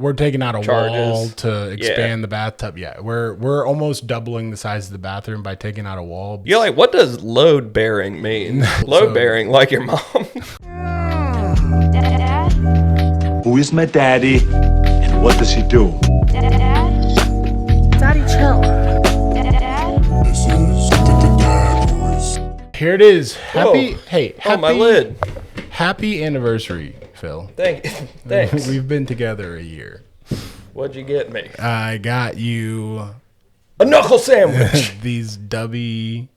We're taking out a charges. wall to expand the bathtub. Yeah, we're almost doubling the size of the bathroom by taking out a wall. You're like, what does load bearing mean? Load bearing, like your mom. Dad? Who is my daddy and what does he do? Dad? Daddy, chill. Dad? Here it is. Happy, Whoa. hey, Oh, my lid. Happy anniversary, Phil. Thanks. We've been together a year. What'd you get me? I got you A knuckle sandwich. these Dubby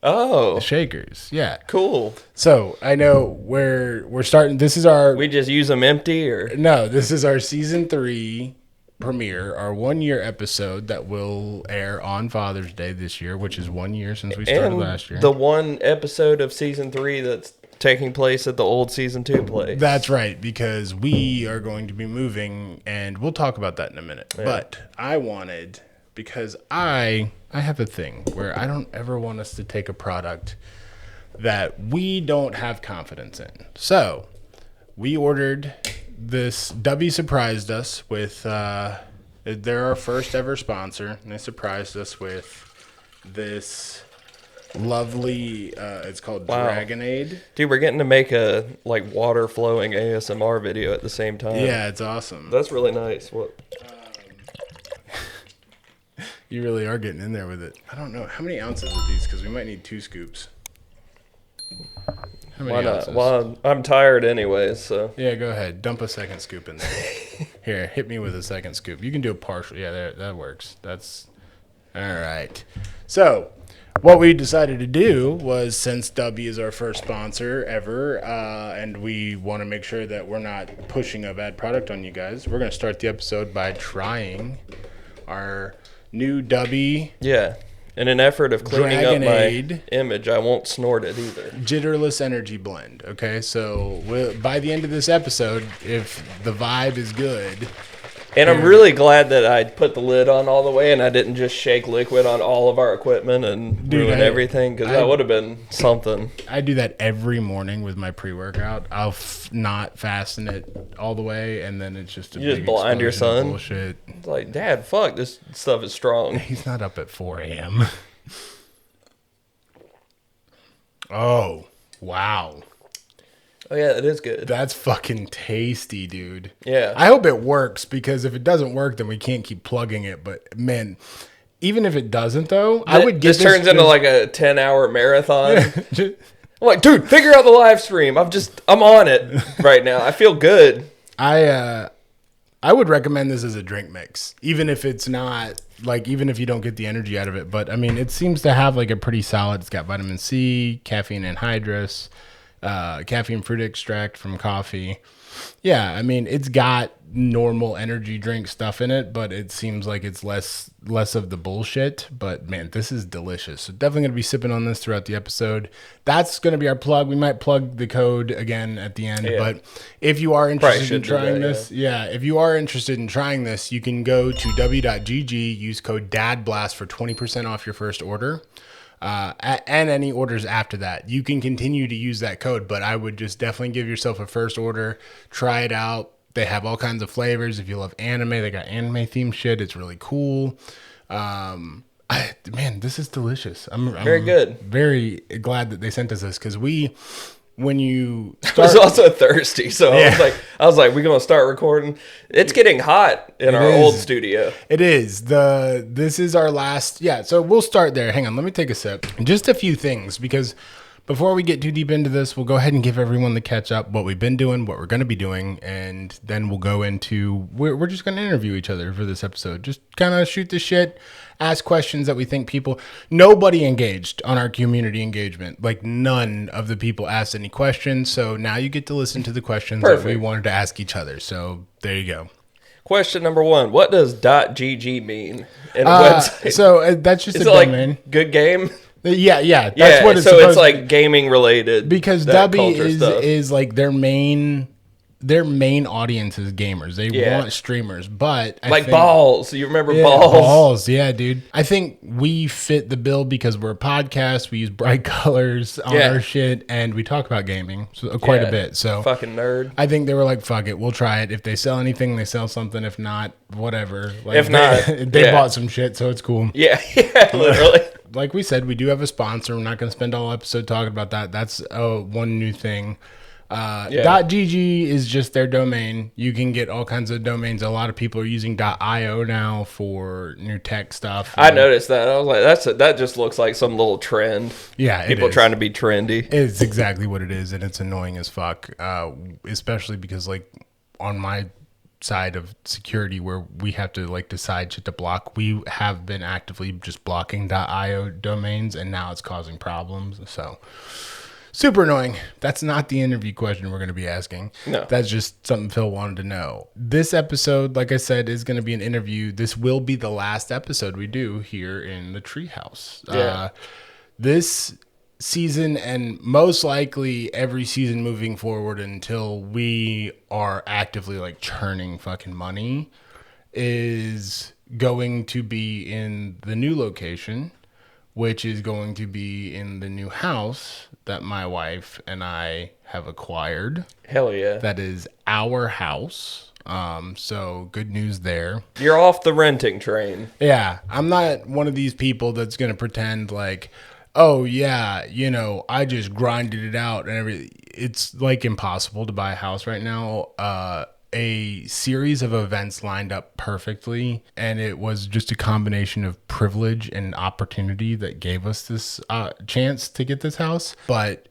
Oh, shakers. Yeah. cool. So I know we're starting. This is our We just use them empty, or no. This is our season 3 premiere, our 1-year episode that will air on Father's Day this year, which is 1 year since we started last year. The one episode of season 3 that's taking place at the old season 2 place. That's right, because we are going to be moving, and we'll talk about that in a minute. Yeah. But I wanted, because I have a thing where I don't ever want us to take a product that we don't have confidence in. So we ordered this. Dubby surprised us with, they're our first ever sponsor, and they surprised us with this lovely, it's called Wow. Dragonade. Dude, we're getting to make a like water flowing ASMR video at the same time. Yeah, it's awesome. That's really nice. What? You really are getting in there with it. I don't know. How many ounces of these? Because we might need 2 scoops. How many Why not? ounces? Well, I'm tired anyways, so. Yeah, go ahead. Dump a second scoop in there. Here, hit me with a second scoop. You can do a partial. Yeah, that works. That's all right. So, what we decided to do was, since Dubby is our first sponsor ever, and we want to make sure that we're not pushing a bad product on you guys, we're going to start the episode by trying our new Dubby Yeah. In an effort of cleaning up Dragonade. my image, I won't snort it either. Jitterless energy blend. Okay, so by the end of this episode, if the vibe is good, And I'm really glad that I put the lid on all the way and I didn't just shake liquid on all of our equipment and ruin everything, because that would have been something. I do that every morning with my pre-workout. I'll not fasten it all the way, and then it's just a You just big blind your explosion of son? bullshit. It's like, Dad, fuck, this stuff is strong. He's not up at 4 a.m. Oh, wow. Oh, yeah, it is good. That's fucking tasty, dude. Yeah. I hope it works, because if it doesn't work, then we can't keep plugging it. But, man, even if it doesn't, though, I would get this turns into like a 10-hour marathon. I'm like, dude, figure out the live stream. I'm on it right now. I feel good. I would recommend this as a drink mix, even if it's not, like, even if you don't get the energy out of it. But, I mean, it seems to have, like, a pretty solid, it's got vitamin C, caffeine anhydrous, caffeine fruit extract from coffee. Yeah, I mean, it's got normal energy drink stuff in it, but it seems like it's less of the bullshit. But man, this is delicious. So definitely going to be sipping on this throughout the episode. That's going to be our plug. We might plug the code again at the end, but if you are interested in trying this, if you are interested in trying this, you can go to w.gg, use code DADBLAST for 20% off your first order. And any orders after that. You can continue to use that code, but I would just definitely give yourself a first order. Try it out. They have all kinds of flavors. If you love anime, they got anime themed shit. It's really cool. Man, this is delicious. I'm very good. Very glad that they sent us this, because when you I was also thirsty, so I was like, we're gonna start recording. It's getting hot in our old studio. It is. This is our last. Yeah, so we'll start there. Hang on, let me take a sip. Just a few things, because before we get too deep into this, we'll go ahead and give everyone the catch up, what we've been doing, what we're going to be doing, and then we'll go into, we're just going to interview each other for this episode. Just kind of shoot the shit, ask questions that we think nobody engaged on our community engagement. Like, none of the people asked any questions, so now you get to listen to the questions that we wanted to ask each other. So there you go. Question number 1: what does .gg mean in a website? So that's just a domain. Like good game. Yeah. That's what it's so supposed it's like gaming related, because Dubby is like their main their main audience is gamers. They want streamers, but I think, balls. You remember yeah, balls? Balls, yeah, dude. I think we fit the bill because we're a podcast. We use bright colors on our shit, and we talk about gaming quite a bit. So fucking nerd. I think they were like, "Fuck it, we'll try it. If they sell anything, they sell something. If not, whatever." Like, if not, they bought some shit, so it's cool. Yeah, literally. Like we said, we do have a sponsor. We're not going to spend all episode talking about that. That's one new thing. .gg is just their domain. You can get all kinds of domains. A lot of people are using .io now for new tech stuff. I noticed that. I was like, that just looks like some little trend. Yeah, people trying to be trendy. It's exactly what it is, and it's annoying as fuck. Especially because like on my side of security where we have to like decide shit to block, we have been actively just blocking .io domains, and now it's causing problems. So super annoying. That's not the interview question we're going to be asking. No. That's just something Phil wanted to know. This episode, like I said, is going to be an interview. This will be the last episode we do here in the treehouse. Yeah. This season, and most likely every season moving forward until we are actively like churning fucking money, is going to be in the new location, which is going to be in the new house that my wife and I have acquired. Hell yeah. That is our house. So good news there. You're off the renting train. Yeah. I'm not one of these people that's going to pretend like, oh yeah, you know, I just grinded it out and everything. It's like impossible to buy a house right now. A series of events lined up perfectly, and it was just a combination of privilege and opportunity that gave us this chance to get this house. But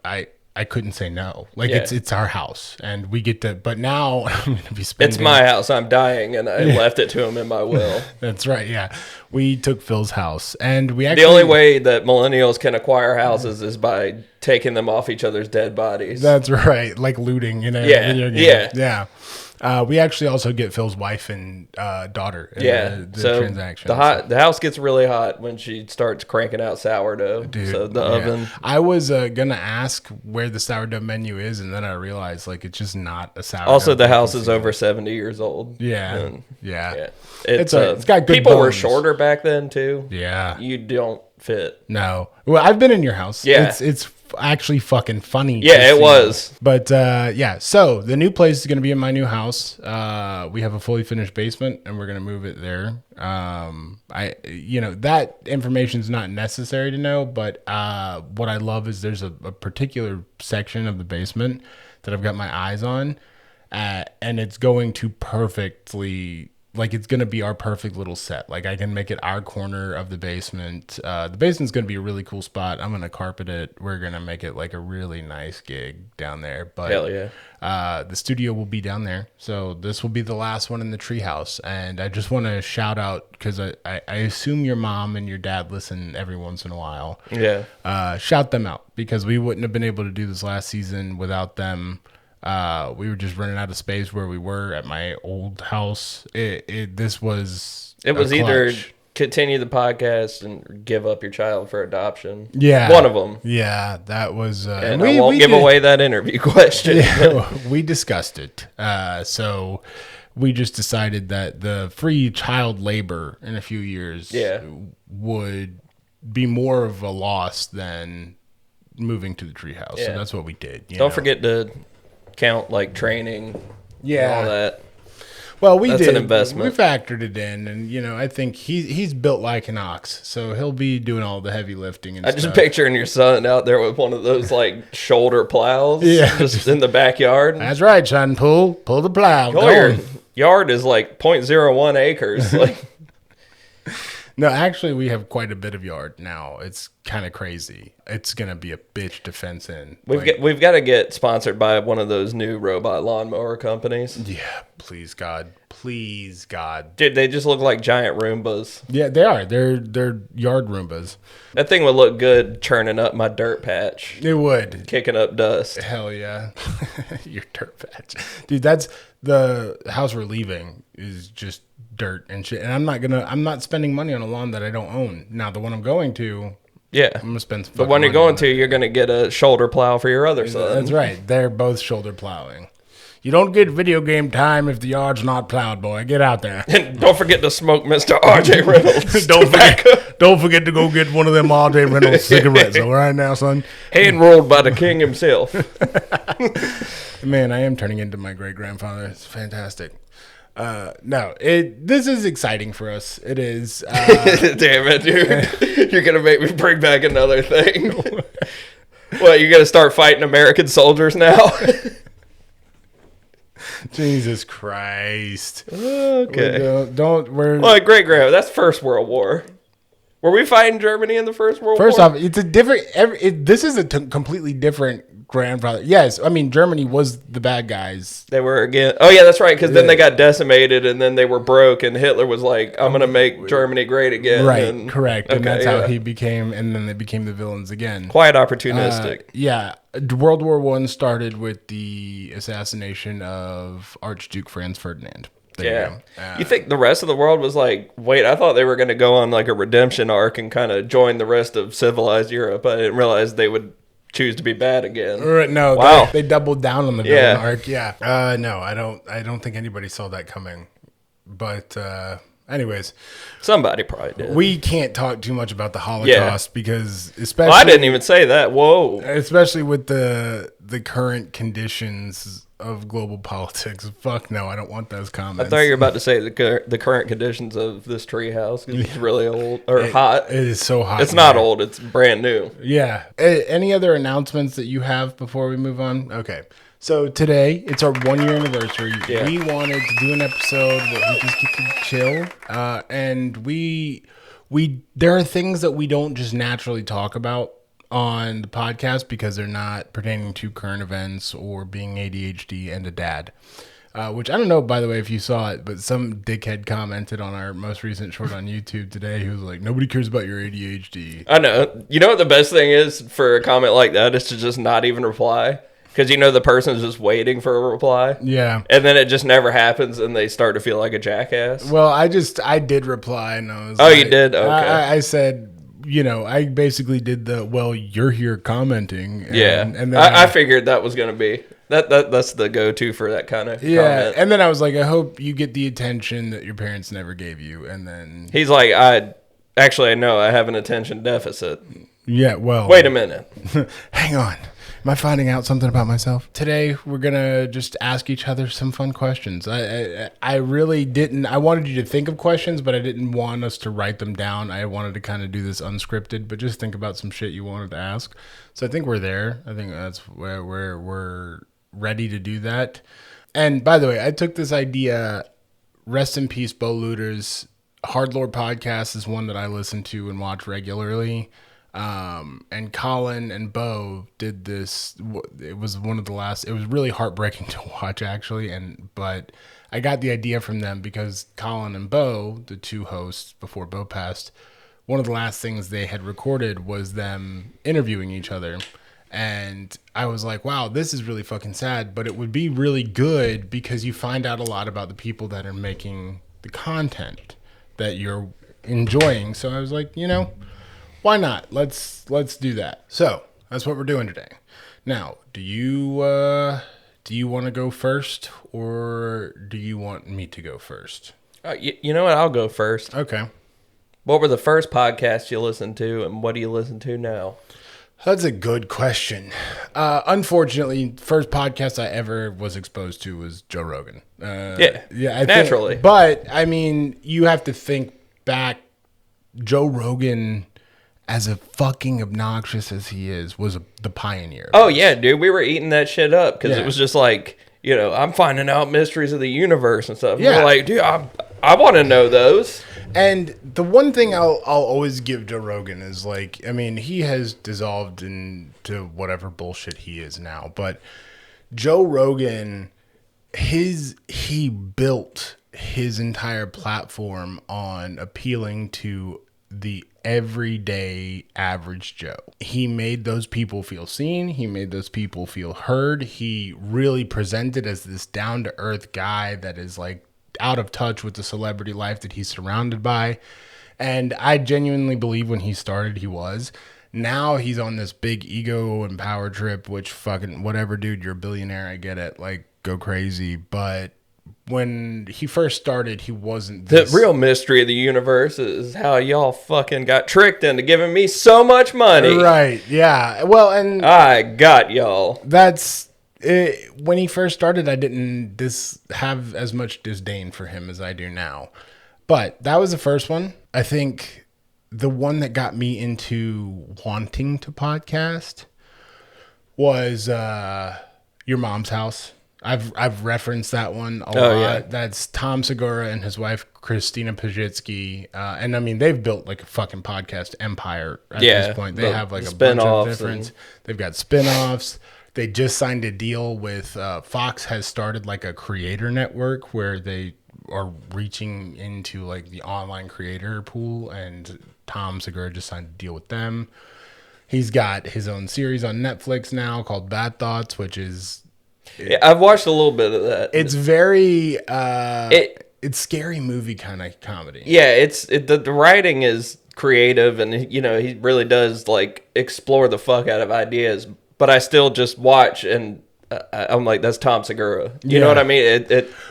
I couldn't say no. Like it's our house, and we get to. But now I'm gonna be spending. It's my house. I'm dying, and I left it to him in my will. That's right. Yeah, we took Phil's house, and we actually. The only way that millennials can acquire houses is by taking them off each other's dead bodies. That's right, like looting. You know. Yeah. We actually also get Phil's wife and daughter in the transaction. The house gets really hot when she starts cranking out sourdough. Dude, so the oven. I was going to ask where the sourdough menu is, and then I realized like it's just not a sourdough. Also, the house is over 70 years old. Yeah. It's got good people bones. were shorter back then too. Yeah. You don't fit. No. Well, I've been in your house. Yeah. It's actually fucking funny. Yeah, it was. But so the new place is going to be in my new house. We have a fully finished basement, and we're going to move it there. That information is not necessary to know, but what I love is there's a particular section of the basement that I've got my eyes on, and it's going to perfectly. Like, it's going to be our perfect little set. Like, I can make it our corner of the basement. The basement's going to be a really cool spot. I'm going to carpet it. We're going to make it, like, a really nice gig down there. But hell yeah. The studio will be down there. So this will be the last one in the treehouse. And I just want to shout out, because I assume your mom and your dad listen every once in a while. Yeah. Shout them out, because we wouldn't have been able to do this last season without them. We were just running out of space where we were at my old house. It was either continue the podcast and give up your child for adoption. Yeah. One of them. Yeah, that was and I won't give away that interview question. Yeah, we discussed it. So we just decided that the free child labor in a few years would be more of a loss than moving to the treehouse. So that's what we did. Don't forget to count like training, and all that. Well, that's an investment. We factored it in, and I think he's built like an ox, so he'll be doing all the heavy lifting. And just picturing your son out there with one of those like shoulder plows, just in the backyard. That's right, son. Pull the plow. Your yard is like 0.01 acres. Like. No, actually, we have quite a bit of yard now. It's kind of crazy. It's gonna be a bitch to fence in. We've got to get sponsored by one of those new robot lawnmower companies. Yeah, please God, dude, they just look like giant Roombas. Yeah, they are. They're yard Roombas. That thing would look good churning up my dirt patch. It would, kicking up dust. Hell yeah, your dirt patch, dude. That's the house we're leaving is just dirt and shit, and I'm not spending money on a lawn that I don't own. Now the one I'm going to, I'm gonna spend some. But when you're going to, you're gonna get a shoulder plow for your other son. That's right. They're both shoulder plowing. You don't get video game time if the yard's not plowed, boy. Get out there. And don't forget to smoke Mr. R.J. Reynolds. Don't forget to go get one of them R.J. Reynolds cigarettes. All right now, son. Hand rolled by the king himself. Man, I am turning into my great grandfather. It's fantastic. This is exciting for us. It is. Damn it, dude. You're going to make me bring back another thing. What, you're going to start fighting American soldiers now? Jesus Christ. Okay. We're Well, great grandma, that's First World War. Were we fighting Germany in the First World War? First off, it's a different. This is a completely different grandfather. Yes, I mean Germany was the bad guys. They were again. Oh yeah, that's right. Because then they got decimated, and then they were broke, and Hitler was like, "I'm gonna make Germany great again." Right, and, correct, and that's how he became. And then they became the villains again. Quite opportunistic. Yeah, World War I started with the assassination of Archduke Franz Ferdinand. There Yeah. You think the rest of the world was like, wait, I thought they were going to go on like a redemption arc and kind of join the rest of civilized Europe. I didn't realize they would choose to be bad again. No, wow. They doubled down on the villain arc. Yeah. No, I don't think anybody saw that coming. But anyways, somebody probably did. We can't talk too much about the Holocaust because especially I didn't even say that. Whoa. Especially with the current conditions of global politics. Fuck no, I don't want those comments. I thought you were about to say the current conditions of this treehouse because it's really old or hot. It is so hot. It's not old. It's brand new. Yeah. Any other announcements that you have before we move on? Okay. So today, it's our 1 year anniversary. Yeah. We wanted to do an episode where we just get to chill. And we there are things that we don't just naturally talk about on the podcast because they're not pertaining to current events or being ADHD and a dad. Which I don't know, by the way, if you saw it, but some dickhead commented on our most recent short on YouTube today. He was like, nobody cares about your ADHD. I know. You know what the best thing is for a comment like that is to just not even reply. Because you know the person's just waiting for a reply. Yeah. And then it just never happens and they start to feel like a jackass. Well, I did reply and I was you did? Okay. I said, I basically did you're here commenting. And then I figured that was going to be, that's the go-to for that kind of comment. And then I was like, I hope you get the attention that your parents never gave you. And then he's like, I know I have an attention deficit. Yeah, well. Wait a minute. Hang on. Am I finding out something about myself? Today, we're going to just ask each other some fun questions. I really didn't. I wanted you to think of questions, but I didn't want us to write them down. I wanted to kind of do this unscripted, but just think about some shit you wanted to ask. So I think we're there. I think that's where we're ready to do that. And by the way, I took this idea, rest in peace, Bo Luder's Hard Lore podcast is one that I listen to and watch regularly. And Colin and Bo did this. It was one of the last. It was really heartbreaking to watch, actually. But I got the idea from them because Colin and Bo, the two hosts before Bo passed, one of the last things they had recorded was them interviewing each other. And I was like, wow, this is really fucking sad, but it would be really good because you find out a lot about the people that are making the content that you're enjoying. So I was like, why not? Let's do that. So that's what we're doing today. Now, do you want to go first, or do you want me to go first? You know what? I'll go first. Okay. What were the first podcasts you listened to, and what do you listen to now? That's a good question. Unfortunately, first podcast I ever was exposed to was Joe Rogan. Naturally. But I mean, you have to think back. Joe Rogan, as a fucking obnoxious as he is, was the pioneer. Oh yeah, dude, we were eating that shit up because it was just like, I'm finding out mysteries of the universe and stuff. Yeah, we're like, dude, I want to know those. And the one thing I'll always give Joe Rogan is like, I mean, he has dissolved into whatever bullshit he is now, but Joe Rogan, he built his entire platform on appealing to the everyday average Joe. He made those people feel seen. He made those people feel heard. He really presented as this down-to-earth guy that is like out of touch with the celebrity life that he's surrounded by. And I genuinely believe when he started, he was. Now he's on this big ego and power trip, which fucking whatever, dude, you're a billionaire. I get it. Like, go crazy, but when he first started, he wasn't The this. real mystery of the universe is how y'all fucking got tricked into giving me so much money. Right, yeah. Well, and I got y'all. that's it. When he first started, I didn't have as much disdain for him as I do now. But that was the first one. I think the one that got me into wanting to podcast was Your Mom's House. I've referenced that one a lot. Yeah. That's Tom Segura and his wife Christina Pajitsky, and I mean they've built like a fucking podcast empire at this point. They have like a bunch of different. They've got spinoffs. They just signed a deal with Fox. Has started like a creator network where they are reaching into like the online creator pool, and Tom Segura just signed a deal with them. He's got his own series on Netflix now called Bad Thoughts, which is I've watched a little bit of that. it's very it's scary movie kind of comedy. Yeah, the writing is creative, and you know he really does like explore the fuck out of ideas. But I still just watch, and I'm like, that's Tom Segura. You know what I mean?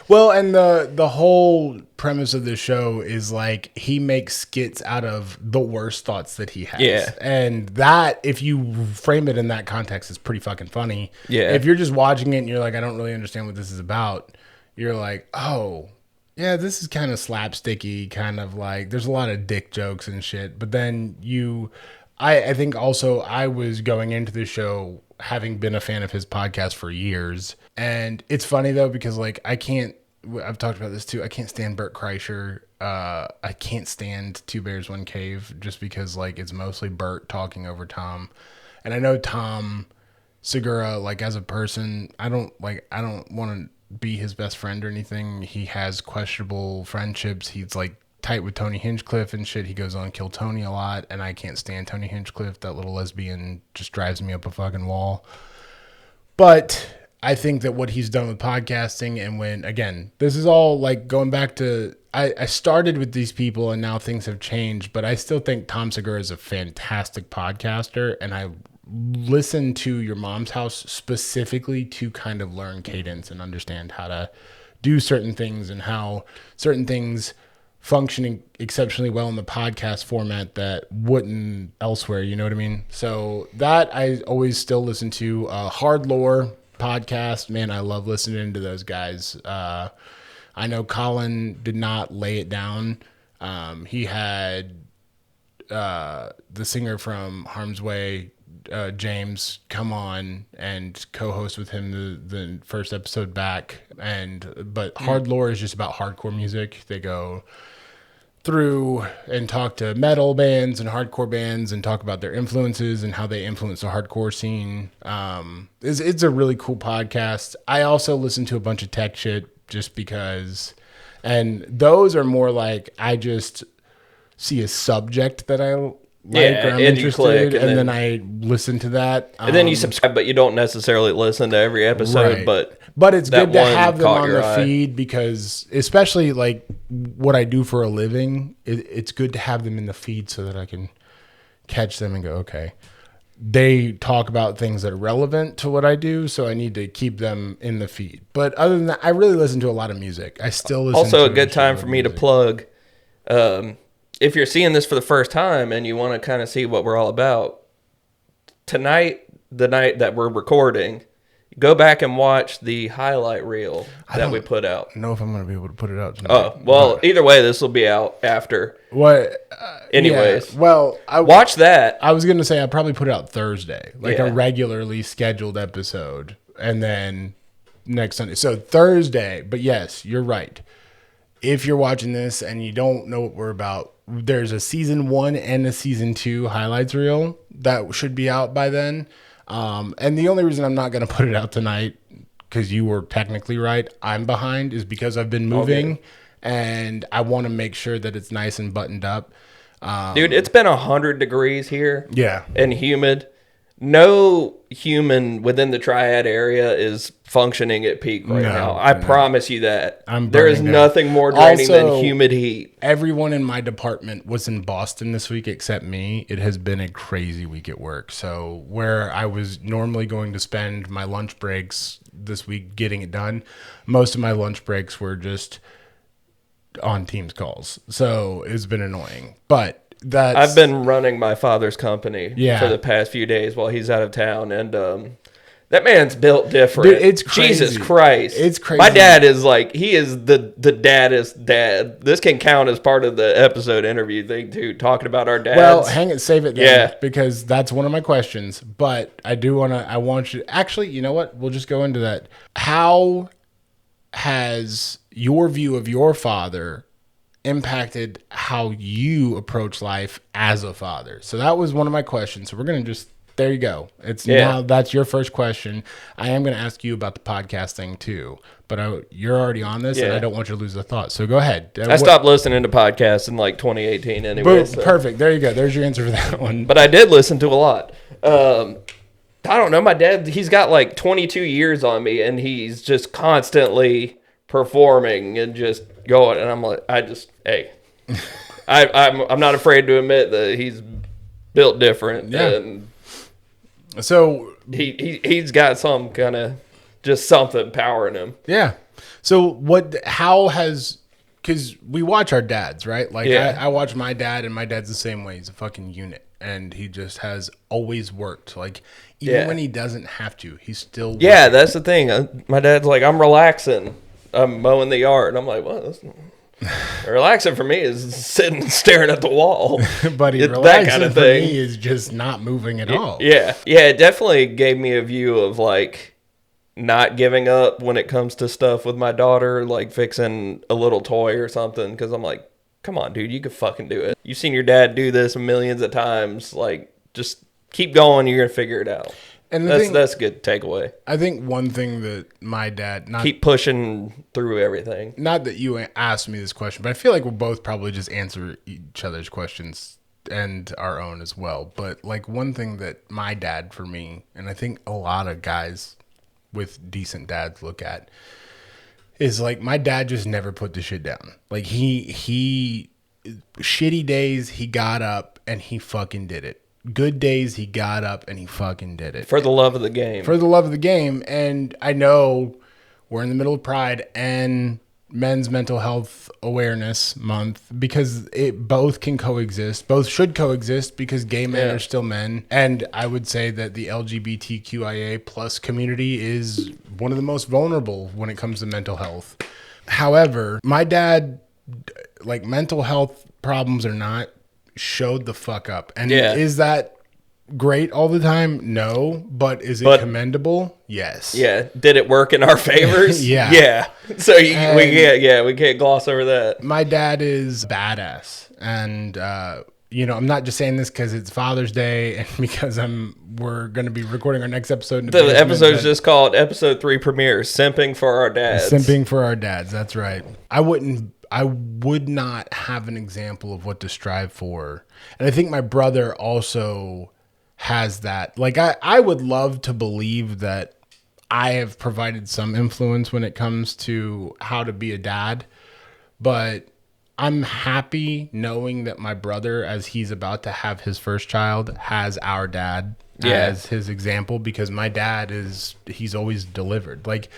Well, and the whole premise of the show is like he makes skits out of the worst thoughts that he has. Yeah. And that, if you frame it in that context, is pretty fucking funny. Yeah. If you're just watching it and you're like, I don't really understand what this is about, you're like, oh, yeah, this is kind of slapsticky, kind of like there's a lot of dick jokes and shit. But then I think also I was going into the show having been a fan of his podcast for years. And it's funny though, because like I've talked about this too. I can't stand Bert Kreischer. I can't stand Two Bears, One Cave just because like it's mostly Bert talking over Tom. And I know Tom Segura, like as a person, I don't want to be his best friend or anything. He has questionable friendships. He's like tight with Tony Hinchcliffe and shit. He goes on Kill Tony a lot, and I can't stand Tony Hinchcliffe. That little lesbian just drives me up a fucking wall. But I think that what he's done with podcasting, and when, again, this is all like going back to, I started with these people and now things have changed, but I still think Tom Segura is a fantastic podcaster, and I listen to Your Mom's House specifically to kind of learn cadence and understand how to do certain things and how certain things functioning exceptionally well in the podcast format that wouldn't elsewhere, you know what I mean? So that I always still listen to. Hard Lore podcast, man, I love listening to those guys. I know Colin did not lay it down. He had the singer from Harm's Way, James, come on and co-host with him the first episode back. But Hard Lore is just about hardcore music. They go through and talk to metal bands and hardcore bands and talk about their influences and how they influence the hardcore scene. It's a really cool podcast. I also listen to a bunch of tech shit just because, and those are more like I just see a subject that I like or I'm interested, and then I listen to that. And then you subscribe, but you don't necessarily listen to every episode. Right. But it's good to have them on the eye. feed because, especially like what I do for a living, it's good to have them in the feed so that I can catch them and go, okay, they talk about things that are relevant to what I do, so I need to keep them in the feed. But other than that, I really listen to a lot of music. I still listen Also, to a good time for me to plug. If you're seeing this for the first time and you want to kind of see what we're all about, tonight, the night that we're recording, go back and watch the highlight reel that we put out. I don't know if I'm going to be able to put it out tonight. Oh, well, either way, this will be out after. What? Anyways. Yeah, well, watch that. I was going to say I'll probably put it out Thursday, like Yeah. a regularly scheduled episode, and then next Sunday. So Thursday, but yes, you're right. If you're watching this and you don't know what we're about, there's a season 1 and a season 2 highlights reel that should be out by then. And the only reason I'm not going to put it out tonight, because you were technically right, I'm behind, is because I've been moving and I want to make sure that it's nice and buttoned up. Dude, it's been 100 degrees here. Yeah. And humid. No human within the Triad area is functioning at peak right now. I promise you that. There is nothing more draining than humid heat. Everyone in my department was in Boston this week except me. It has been a crazy week at work. So where I was normally going to spend my lunch breaks this week getting it done. Most of my lunch breaks were just on Teams calls. So it's been annoying. But I've been running my father's company Yeah. for the past few days while he's out of town, and that man's built different. Dude, it's crazy. Jesus Christ. It's crazy. My dad is like, he is the daddest dad. This can count as part of the episode interview thing, too, talking about our dads. Well, save it then, Yeah. because that's one of my questions. But I want you, actually, you know what? We'll just go into that. How has your view of your father impacted how you approach life as a father? So that was one of my questions. So we're going to just, there you go. Now that's your first question. I am going to ask you about the podcasting too, but you're already on this and I don't want you to lose the thought. So go ahead. I stopped listening to podcasts in like 2018 anyway. Boom, perfect. There you go. There's your answer for that one. But I did listen to a lot. I don't know. My dad, he's got like 22 years on me, and he's just constantly performing and just going. And I'm like, I'm not afraid to admit that he's built different. Yeah. And so he's got some kind of just something powering him. Yeah. So because we watch our dads, right? Like I watch my dad, and my dad's the same way. He's a fucking unit, and he just has always worked. Like even when he doesn't have to, he's still working. Yeah, that's the thing. My dad's like, I'm relaxing. I'm mowing the yard. And I'm like, well, relaxing for me is sitting and staring at the wall. But relaxing that kind of for thing. me is just not moving at all. Yeah. Yeah, it definitely gave me a view of like not giving up when it comes to stuff with my daughter, like fixing a little toy or something. Because I'm like, come on, dude, you could fucking do it. You've seen your dad do this millions of times. Like, just keep going. You're going to figure it out. And that's a good takeaway. I think one thing that my dad keep pushing through everything. Not that you asked me this question, but I feel like we'll both probably just answer each other's questions and our own as well. But like one thing that my dad for me, and I think a lot of guys with decent dads look at, is like my dad just never put the shit down. Like he shitty days, he got up and he fucking did it. Good days, he got up and he fucking did it. For the love of the game. For the love of the game. And I know we're in the middle of Pride and Men's Mental Health Awareness Month, because it both can coexist. Both should coexist, because gay men are still men. And I would say that the LGBTQIA plus community is one of the most vulnerable when it comes to mental health. However, my dad, like mental health problems or not, showed the fuck up. And is that great all the time? No. But is it commendable? Yes. Yeah. Did it work in our favors? Yeah. So we can't gloss over that. My dad is badass. And I'm not just saying this because it's Father's Day and because we're going to be recording our next episode. The episode is just called Episode 3 Premiere, Simping for Our Dads. Simping for Our Dads. That's right. I would not have an example of what to strive for. And I think my brother also has that. Like, I would love to believe that I have provided some influence when it comes to how to be a dad. But I'm happy knowing that my brother, as he's about to have his first child, has our dad as his example, because my dad he's always delivered. Like,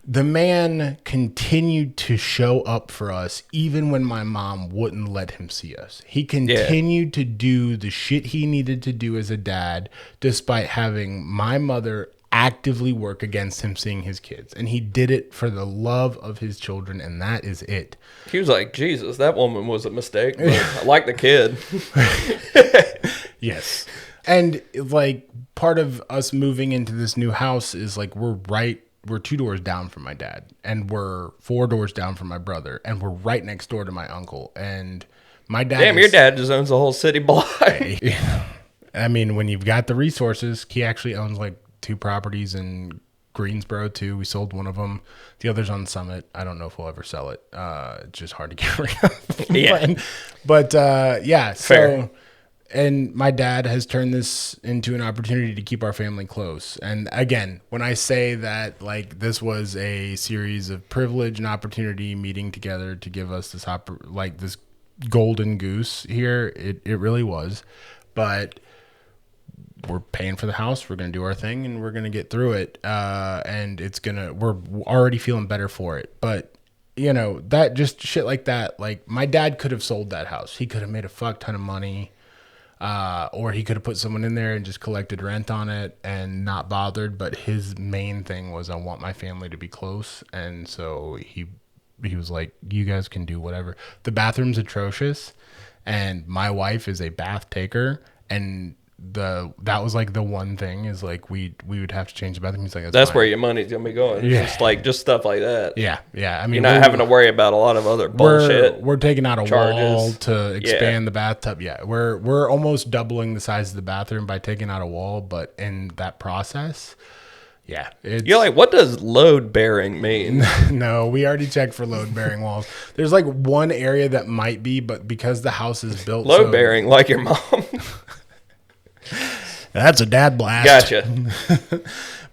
the man continued to show up for us even when my mom wouldn't let him see us. He continued to do the shit he needed to do as a dad, despite having my mother actively work against him seeing his kids. And he did it for the love of his children, and that is it. He was like, Jesus, that woman was a mistake, but I like the kid. Yes. And like part of us moving into this new house is like we're 2 doors down from my dad, and we're 4 doors down from my brother, and we're right next door to my uncle. And my dad your dad just owns the whole city block. I mean, when you've got the resources, he actually owns like 2 properties in Greensboro too. We sold one of them. The other's on Summit. I don't know if we'll ever sell it. It's just hard to get rid of. But Fair. So, and my dad has turned this into an opportunity to keep our family close. And again, when I say that, like, this was a series of privilege and opportunity meeting together to give us this this golden goose here, it really was. But we're paying for the house. We're going to do our thing and we're going to get through it. And we're already feeling better for it. But you know, that just shit like that, like my dad could have sold that house. He could have made a fuck ton of money. Or he could have put someone in there and just collected rent on it and not bothered. But his main thing was, I want my family to be close. And so he was like, you guys can do whatever. The bathroom's atrocious. And my wife is a bath taker. And that was like the one thing is like we would have to change the bathroom. He's like, that's fine. where your money's gonna be going. Yeah. Just stuff like that. Yeah. I mean, you're not having to worry about a lot of other bullshit. We're taking out a charges. wall to expand the bathtub. Yeah, we're almost doubling the size of the bathroom by taking out a wall. But in that process, yeah, you're like, what does load bearing mean? No, we already checked for load bearing walls. There's like one area that might be, but because the house is built load bearing, like your mom. That's a dad blast. Gotcha.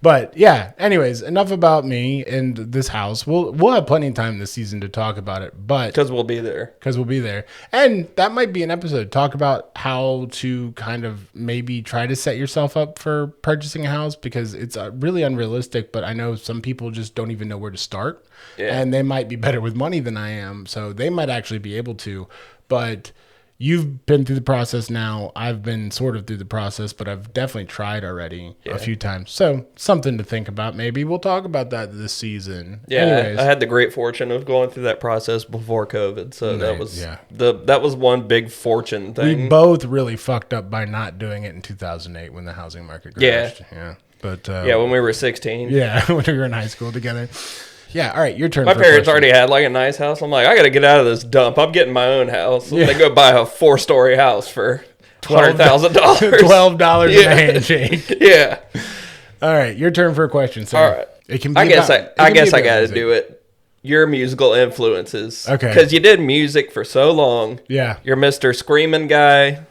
But yeah, anyways, enough about me and this house. We'll have plenty of time this season to talk about it, but because we'll be there. And that might be an episode. Talk about how to kind of maybe try to set yourself up for purchasing a house, because it's really unrealistic, but I know some people just don't even know where to start. Yeah. And they might be better with money than I am, so they might actually be able to. But you've been through the process now. I've been sort of through the process, but I've definitely tried already a few times. So something to think about. Maybe we'll talk about that this season. Yeah, anyways. I had the great fortune of going through that process before COVID. So Nice, that was one big fortune thing. We both really fucked up by not doing it in 2008 when the housing market crashed. Yeah. But when we were 16. Yeah, when we were in high school together. Yeah, all right, your turn. My parents already had like a nice house. I'm like, I got to get out of this dump. I'm getting my own house. So they go buy a 4-story house for $100,000. $12 in a handshake. Yeah. All right, your turn for a question. So all right. It can be I guess I got to music. do it. Your musical influences. Okay. Because you did music for so long. Yeah. You're Mr. Screaming guy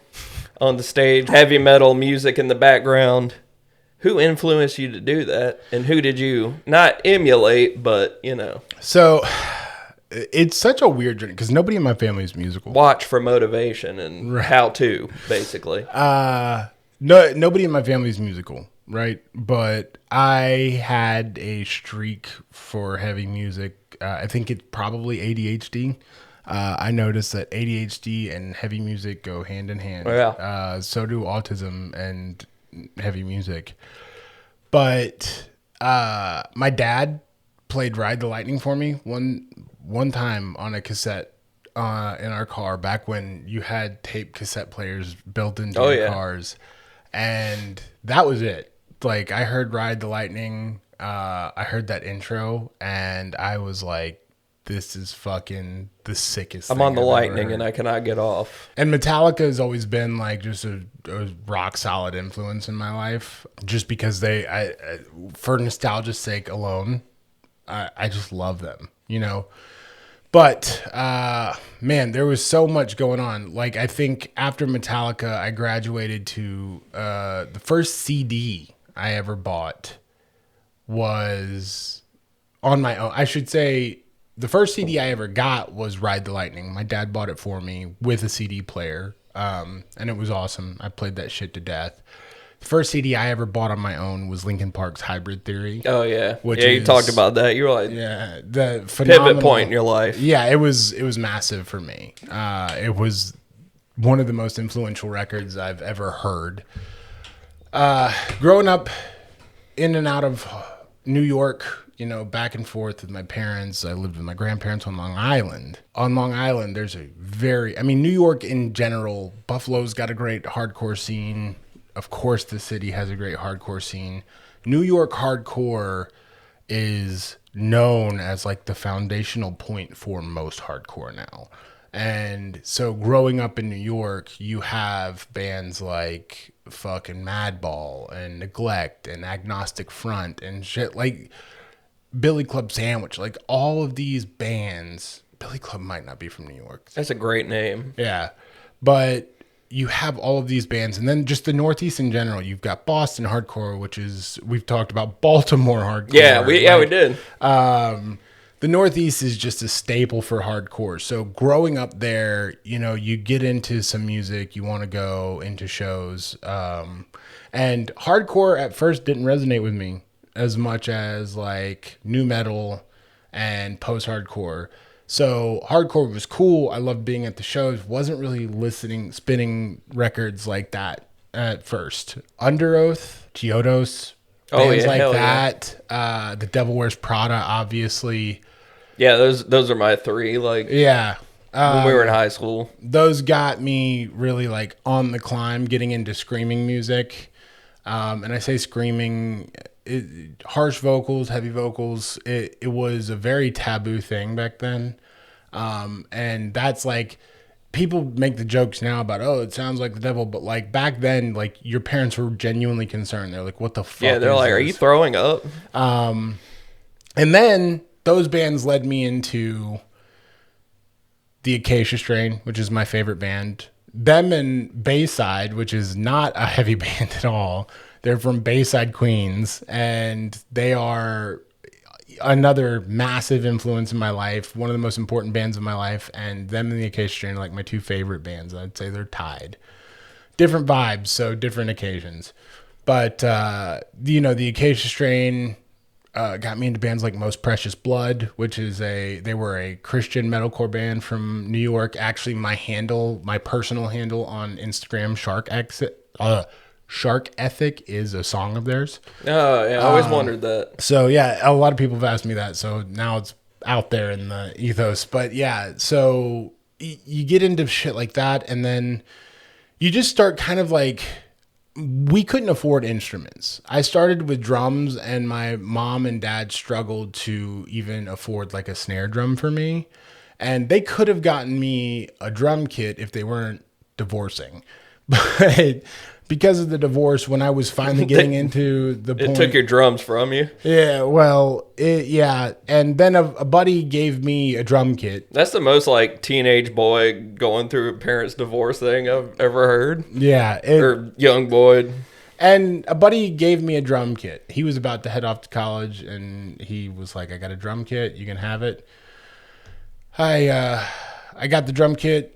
on the stage, heavy metal music in the background. Who influenced you to do that? And who did you not emulate, but, you know? So it's such a weird journey because nobody in my family is musical. Watch for motivation and how to, basically. Nobody in my family is musical, right? But I had a streak for heavy music. I think it's probably ADHD. I noticed that ADHD and heavy music go hand in hand. Oh, yeah. So do autism and heavy music. But my dad played Ride the Lightning for me one time on a cassette in our car, back when you had tape cassette players built into your cars. And that was it. Like, I heard Ride the Lightning, I heard that intro, and I was like, this is fucking the sickest I'm thing on the I've lightning ever heard. and I cannot get off. And Metallica has always been like just a rock solid influence in my life, just because I for nostalgia's sake alone, I just love them, you know. But man, there was so much going on. Like, I think after Metallica, I graduated to the first CD I ever bought was on my own. I should say, the first CD I ever got was Ride the Lightning. My dad bought it for me with a CD player, and it was awesome. I played that shit to death. The first CD I ever bought on my own was Linkin Park's Hybrid Theory. Oh, yeah. Which you talked about that. You were like, the phenomenal pivot point in your life. Yeah, it was massive for me. It was one of the most influential records I've ever heard. Growing up in and out of New York, you know, back and forth with my parents. I lived with my grandparents on Long Island. On Long Island, there's New York in general, Buffalo's got a great hardcore scene. Of course, the city has a great hardcore scene. New York hardcore is known as like the foundational point for most hardcore now. And so growing up in New York, you have bands like fucking Madball and Neglect and Agnostic Front and shit like Billy Club Sandwich. Like, all of these bands, Billy Club might not be from New York. That's a great name. Yeah. But you have all of these bands, and then just the Northeast in general. You've got Boston hardcore, which is, we've talked about Baltimore hardcore. Yeah, we did. the Northeast is just a staple for hardcore. So growing up there, you know, you get into some music, you want to go into shows. And hardcore at first didn't resonate with me as much as like nu metal and post-hardcore. So hardcore was cool. I loved being at the shows. Wasn't really spinning records like that at first. Under Oath, Chiodos, bands like that. Yeah. The Devil Wears Prada, obviously. Yeah, those are my three. Like, yeah, when we were in high school, those got me really like on the climb, getting into screaming music. And I say screaming, harsh vocals, heavy vocals. It was a very taboo thing back then. And that's like, people make the jokes now about, oh, it sounds like the devil. But like back then, like your parents were genuinely concerned. They're like, what the fuck? Yeah, they're like, are you throwing up? And then those bands led me into the Acacia Strain, which is my favorite band. Them and Bayside, which is not a heavy band at all. They're from Bayside, Queens, and they are another massive influence in my life, one of the most important bands in my life, and them and the Acacia Strain are like my two favorite bands. I'd say they're tied. Different vibes, so different occasions. But, you know, the Acacia Strain got me into bands like Most Precious Blood, which is they were a Christian metalcore band from New York. Actually, my personal handle on Instagram, Shark Ethic, is a song of theirs. Oh, yeah, I always wondered that. So yeah, a lot of people have asked me that. So now it's out there in the ethos. But yeah, so you get into shit like that, and then you just start kind of like, we couldn't afford instruments. I started with drums, and my mom and dad struggled to even afford like a snare drum for me. And they could have gotten me a drum kit if they weren't divorcing. But because of the divorce, when I was finally getting into the point, it took your drums from you. Yeah, well, yeah. And then a buddy gave me a drum kit. That's the most like teenage boy going through a parent's divorce thing I've ever heard. Yeah. Or young boy. And a buddy gave me a drum kit. He was about to head off to college, and he was like, I got a drum kit. You can have it. I got the drum kit.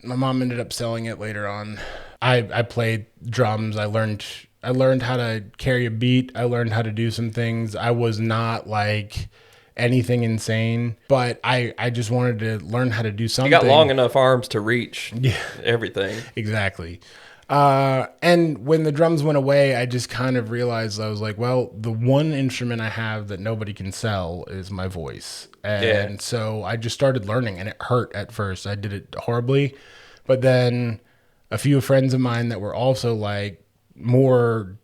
My mom ended up selling it later on. I played drums. I learned how to carry a beat. I learned how to do some things. I was not like anything insane, but I just wanted to learn how to do something. You got long enough arms to reach everything. Exactly. And when the drums went away, I just kind of realized, I was like, well, the one instrument I have that nobody can sell is my voice. And so I just started learning, and it hurt at first. I did it horribly, but then a few friends of mine that were also like more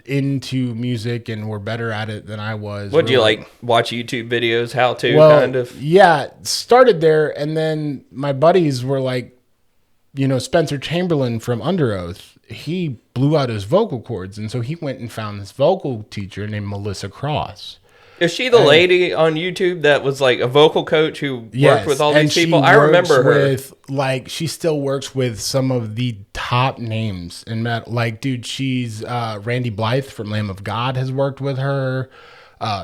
into music and were better at it than I was. Would you like watch YouTube videos, how to kind of? Yeah, started there. And then my buddies were like, you know, Spencer Chamberlain from Under Oath, he blew out his vocal cords. And so he went and found this vocal teacher named Melissa Cross. Is she the lady on YouTube that was like a vocal coach who worked with all these people? I remember her. She still works with some of the top names in metal. Like, dude, she's Randy Blythe from Lamb of God has worked with her.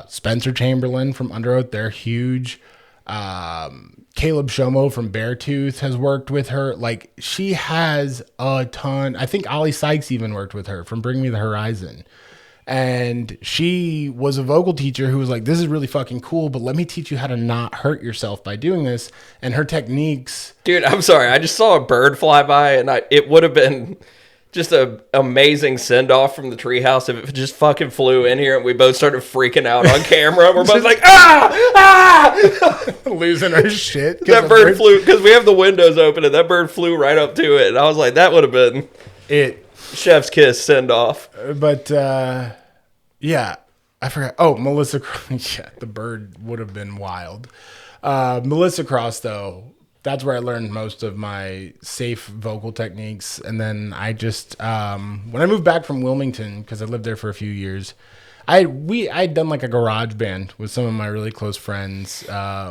Spencer Chamberlain from Under Oath, they're huge. Caleb Shomo from Beartooth has worked with her. Like, she has a ton. I think Ollie Sykes even worked with her from Bring Me the Horizon. And she was a vocal teacher who was like, this is really fucking cool, but let me teach you how to not hurt yourself by doing this. And her techniques. Dude, I'm sorry. I just saw a bird fly by, and it would have been just an amazing send-off from the treehouse if it just fucking flew in here and we both started freaking out on camera. We're both like, losing our shit. That bird flew, because we have the windows open, and that bird flew right up to it. And I was like, that would have been it. Chef's kiss send-off. But, yeah, I forgot. Oh, Melissa Cross. Yeah, the bird would have been wild. Melissa Cross, though, that's where I learned most of my safe vocal techniques. And then I just, when I moved back from Wilmington, because I lived there for a few years, I'd done like a garage band with some of my really close friends.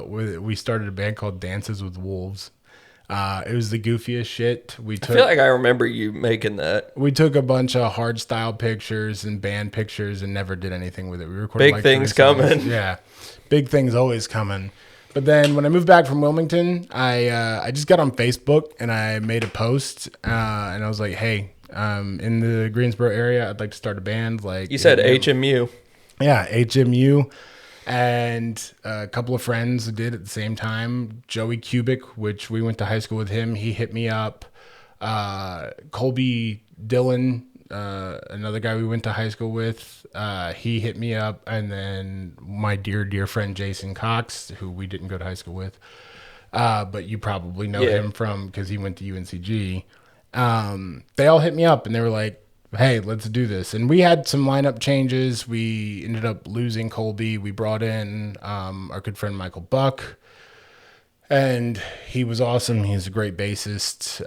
We started a band called Dances with Wolves. It was the goofiest shit. I feel like I remember you making that. We took a bunch of hard style pictures and band pictures and never did anything with it. We recorded Big things coming. Yeah, big things always coming. But then when I moved back from Wilmington, I just got on Facebook and I made a post and I was like, hey, in the Greensboro area, I'd like to start a band. Like you said, HMU. Yeah, HMU. And a couple of friends did at the same time. Joey Kubik, which we went to high school with him, he hit me up. Colby Dillon, another guy we went to high school with, he hit me up. And then my dear friend Jason Cox, who we didn't go to high school with, but you probably know him from because he went to UNCG. They all hit me up and they were like, hey, let's do this. And we had some lineup changes. We ended up losing Colby. We brought in our good friend Michael Buck, and he was awesome. He's a great bassist.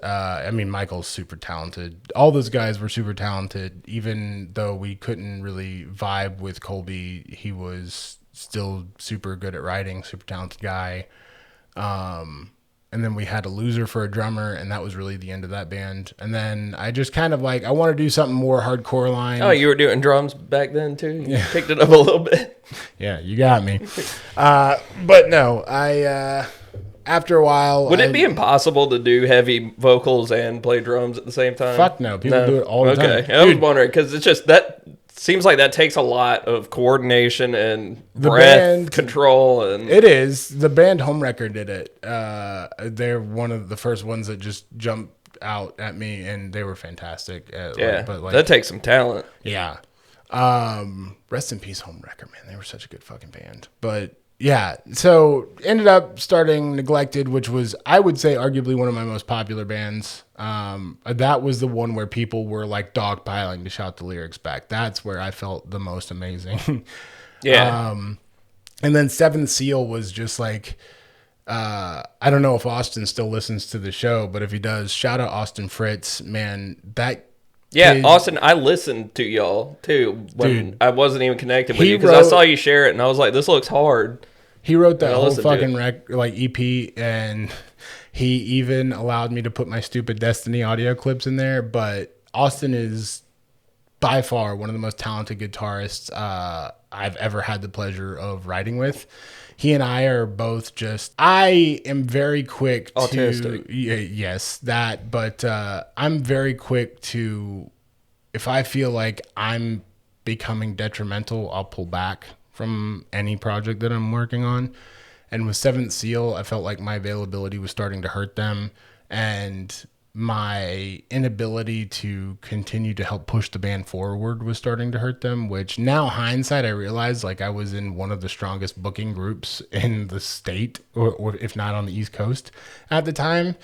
Michael's super talented. All those guys were super talented. Even though we couldn't really vibe with Colby, he was still super good at writing, super talented guy. And then we had a loser for a drummer, and that was really the end of that band. And then I just kind of like, I want to do something more hardcore line. Oh, you were doing drums back then too? You picked it up a little bit. Yeah, you got me. But no, after a while... Would it be impossible to do heavy vocals and play drums at the same time? Fuck no. People do it all the time. Okay, I was wondering, because it's just that... Seems like that takes a lot of coordination and breath control. And it is. The band Home Record did it. They're one of the first ones that just jumped out at me, and they were fantastic. That takes some talent. Yeah. Rest in peace, Home Record, man. They were such a good fucking band. But yeah, so ended up starting Neglected, which was, I would say, arguably one of my most popular bands. That was the one where people were like dogpiling to shout the lyrics back. That's where I felt the most amazing. Yeah. And then Seventh Seal was just like, I don't know if Austin still listens to the show, but if he does, shout out Austin Fritz, man. Austin, I listened to y'all too when I wasn't even connected with you because I saw you share it and I was like, this looks hard. He wrote that whole fucking EP, and he even allowed me to put my stupid Destiny audio clips in there. But Austin is by far one of the most talented guitarists I've ever had the pleasure of writing with. He and I are both just... I am very quick autistic. Yes, that. But I'm very quick to... If I feel like I'm becoming detrimental, I'll pull back from any project that I'm working on. And with Seventh Seal, I felt like my availability was starting to hurt them, and my inability to continue to help push the band forward was starting to hurt them, which now hindsight, I realized like I was in one of the strongest booking groups in the state, or if not on the East Coast at the time.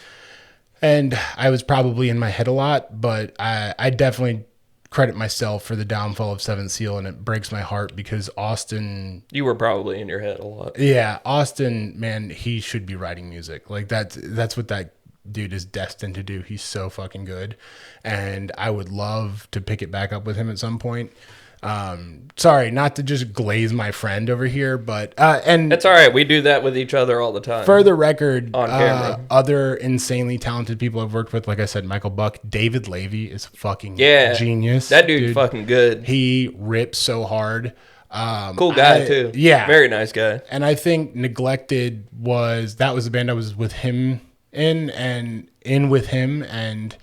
And I was probably in my head a lot, but I definitely credit myself for the downfall of Seventh Seal, and it breaks my heart because Austin... You were probably in your head a lot. Yeah, Austin, man, he should be writing music. Like that's what that dude is destined to do. He's so fucking good, and I would love to pick it back up with him at some point. Sorry, not to just glaze my friend over here, but and it's all right. We do that with each other all the time. For the record, on camera. Other insanely talented people I've worked with, like I said, Michael Buck, David Levy is fucking genius. That dude's fucking good. He rips so hard. Cool guy too. Yeah, very nice guy. And I think Neglected was the band I was with him in with him, and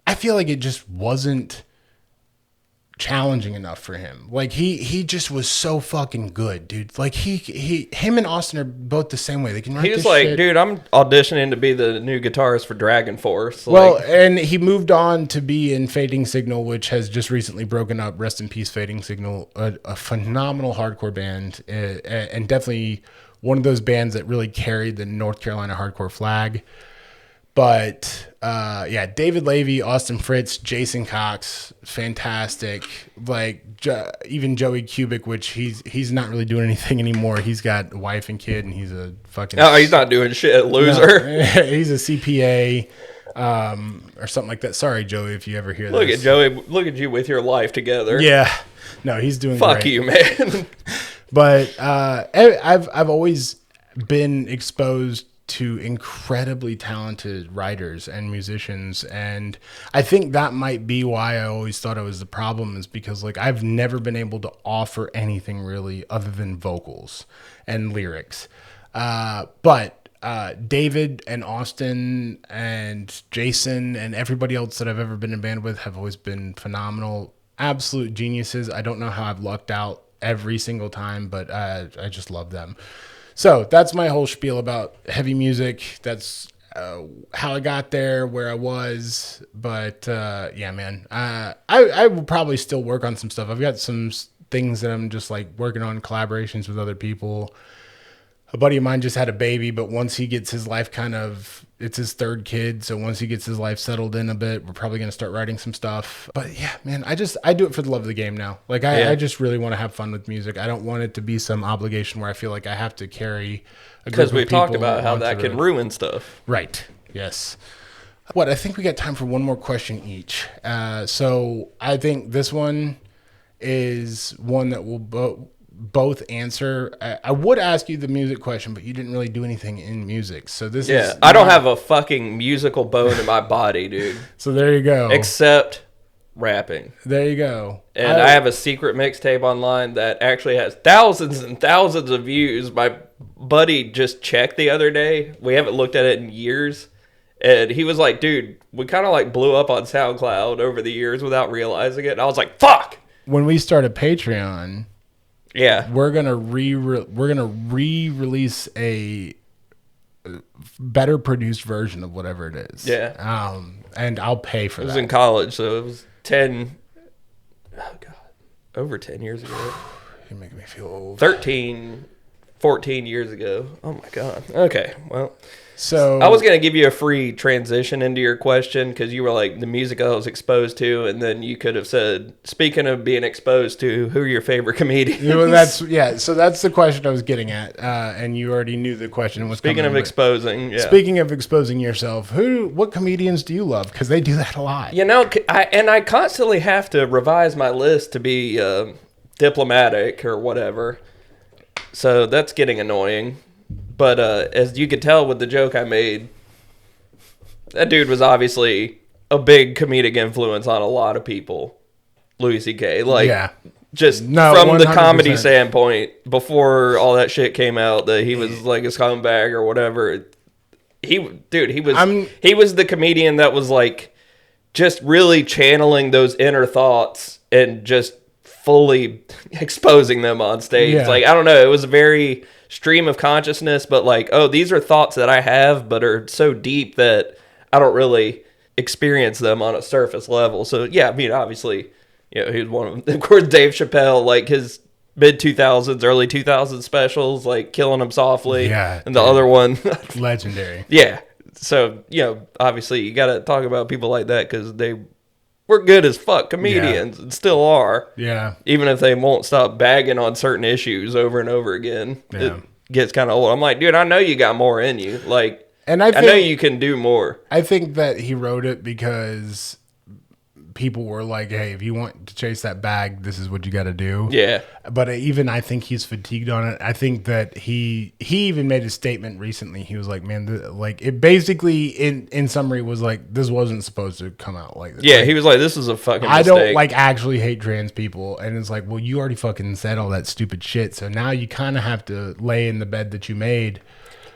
I feel like it just wasn't challenging enough for him. Like he just was so fucking good, dude. Like him and Austin are both the same way. They can write. He was this like, shit. dude, I'm auditioning to be the new guitarist for Dragon Force. Well, and he moved on to be in Fading Signal, which has just recently broken up. Rest in peace, Fading Signal, a phenomenal hardcore band, and definitely one of those bands that really carried the North Carolina hardcore flag. But David Levy, Austin Fritz, Jason Cox, fantastic. Like even Joey Kubik, which he's not really doing anything anymore. He's got a wife and kid, and he's a fucking... Oh, he's not doing shit, loser. No, he's a CPA or something like that. Sorry, Joey, if you ever hear Look this. at Joey. Look at you with your life together. Yeah. No, he's doing Fuck great. you, man. But I've always been exposed to incredibly talented writers and musicians. And I think that might be why I always thought it was the problem, is because like I've never been able to offer anything really other than vocals and lyrics. But David and Austin and Jason and everybody else that I've ever been in band with have always been phenomenal, absolute geniuses. I don't know how I've lucked out every single time, but I just love them. So that's my whole spiel about heavy music. That's how I got there, where I was. But yeah, man, I will probably still work on some stuff. I've got some things that I'm just like working on, collaborations with other people. A buddy of mine just had a baby, but once he gets his life it's his third kid. So once he gets his life settled in a bit, we're probably going to start writing some stuff. But yeah, man, I do it for the love of the game now. Like I just really want to have fun with music. I don't want it to be some obligation where I feel like I have to carry a group of people. Because we talked about how that can ruin stuff. Right. Yes. I think we got time for one more question each. So I think this one is one that we'll both answer. I would ask you the music question, but you didn't really do anything in music. So this is... I don't have a fucking musical bone in my body, dude. So there you go. Except rapping. There you go. And I have a secret mixtape online that actually has thousands and thousands of views. My buddy just checked the other day. We haven't looked at it in years. And he was like, dude, we kind of like blew up on SoundCloud over the years without realizing it. And I was like, fuck! When we start a Patreon... Yeah, we're gonna re-release a better produced version of whatever it is. Yeah. And I'll pay for that. I was in college, so it was over 10 years ago. You're making me feel old. 13, 14 years ago. Oh my God. Okay, well. So I was going to give you a free transition into your question because you were like the music I was exposed to, and then you could have said, speaking of being exposed to, who are your favorite comedians? So that's the question I was getting at, and you already knew the question was Speaking of exposing yourself, what comedians do you love? Because they do that a lot. You know, I constantly have to revise my list to be diplomatic or whatever, so that's getting annoying. But as you could tell with the joke I made, that dude was obviously a big comedic influence on a lot of people. Louis C.K. From the comedy standpoint, before all that shit came out, that he was like a scumbag or whatever. He was the comedian that was like just really channeling those inner thoughts and just fully exposing them on stage. Yeah. Like, I don't know, it was a very stream of consciousness, but like, oh, these are thoughts that I have but are so deep that I don't really experience them on a surface level. So yeah, I mean, obviously, you know, he was one of them. Of course, Dave Chappelle, like his mid 2000s, early 2000s specials, like Killing Him Softly, and the other one, legendary. Yeah. So, you know, obviously you got to talk about people like that because they were good as fuck comedians and still are. Yeah. Even if they won't stop bagging on certain issues over and over again. Yeah. It gets kind of old. I'm like, dude, I know you got more in you. Like, and I know you can do more. I think that he wrote it because people were like, hey, if you want to chase that bag, this is what you got to do. Yeah. But I think he's fatigued on it. I think that he even made a statement recently. He was like, man, it basically in summary was like, this wasn't supposed to come out like this. Yeah. Like, he was like, this is a fucking mistake. I don't like actually hate trans people. And it's like, well, you already fucking said all that stupid shit. So now you kind of have to lay in the bed that you made.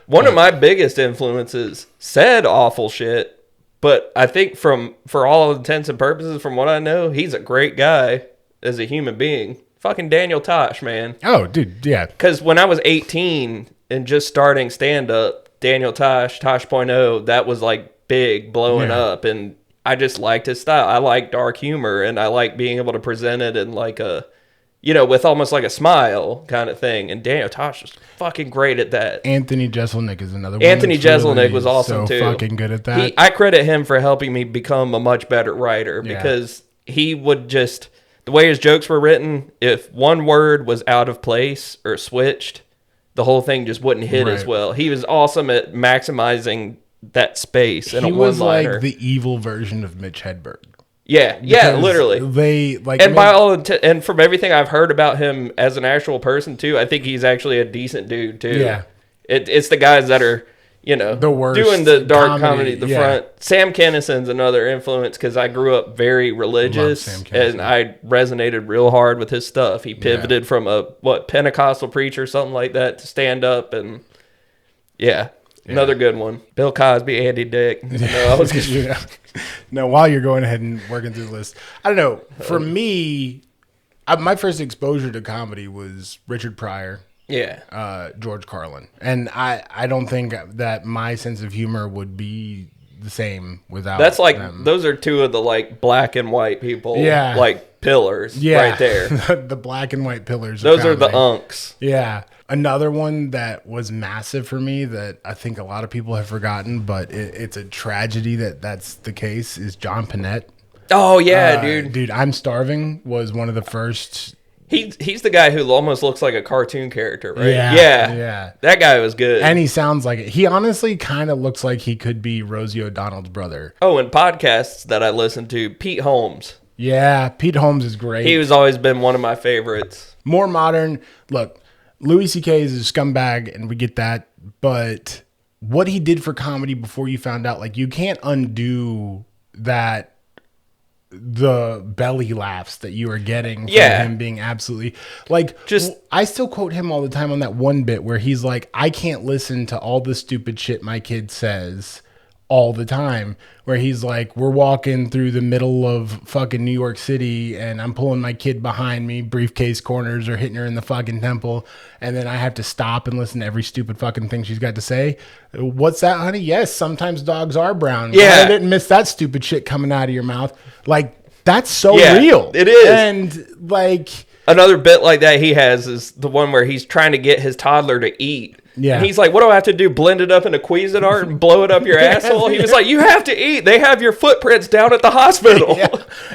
One of my biggest influences said awful shit. But I think for all intents and purposes, from what I know, he's a great guy as a human being. Fucking Daniel Tosh, man. Oh, dude, yeah. Because when I was 18 and just starting stand-up, Daniel Tosh, Tosh.0, that was like big, blowing up. And I just liked his style. I like dark humor, and I like being able to present it in like a, you know, with almost like a smile kind of thing. And Daniel Tosh was fucking great at that. Anthony Jeselnik is another one. Anthony Jeselnik was awesome too. Fucking good at that. I credit him for helping me become a much better writer because he would just, the way his jokes were written, if one word was out of place or switched, the whole thing just wouldn't hit as well. He was awesome at maximizing that space in a one-liner. He was like the evil version of Mitch Hedberg. Yeah, literally. They like, and by all and from everything I've heard about him as an actual person too, I think he's actually a decent dude too. Yeah, it's the guys that are, The worst doing the dark comedy, comedy at the yeah. front. Sam Kinnison's another influence because I grew up very religious Sam Kinison. and I resonated real hard with his stuff. He pivoted from a Pentecostal preacher, something like that, to stand up and another good one. Bill Cosby, Andy Dick. No, I was just, Yeah. No, while you're going ahead and working through the list, I don't know. For me, my first exposure to comedy was Richard Pryor. George Carlin. And I don't think that my sense of humor would be the same without that's like them. those are two of the like black and white people, Yeah. like pillars right there. The black and white pillars. Those of are the comedy. unks. Yeah. Another one that was massive for me that I think a lot of people have forgotten, but it's a tragedy that that's the case, is John Panette. Oh yeah, dude. Dude, I'm Starving was one of the first. He's the guy who almost looks like a cartoon character, right? Yeah. That guy was good. And he sounds like it. He honestly kind of looks like he could be Rosie O'Donnell's brother. Oh, and podcasts that I listen to, Pete Holmes. Yeah, Pete Holmes is great. He was always been one of my favorites. More modern. Look, Louis C.K. is a scumbag, and we get that. But what he did for comedy before you found out, like, you can't undo that. The belly laughs that you are getting from him being absolutely like, just I still quote him all the time on that one bit where he's like, I can't listen to all the stupid shit my kid says all the time, where he's like, we're walking through the middle of fucking New York City and I'm pulling my kid behind me, briefcase corners, or hitting her in the fucking temple, and then I have to stop and listen to every stupid fucking thing she's got to say. What's that, honey? Yes, sometimes dogs are brown. Yeah. I didn't miss that stupid shit coming out of your mouth. Like, that's so real. It is. And like, another bit like that he has is the one where he's trying to get his toddler to eat. Yeah. And he's like, what do I have to do? Blend it up into Cuisinart and blow it up your asshole? He was like, you have to eat. They have your footprints down at the hospital. yeah.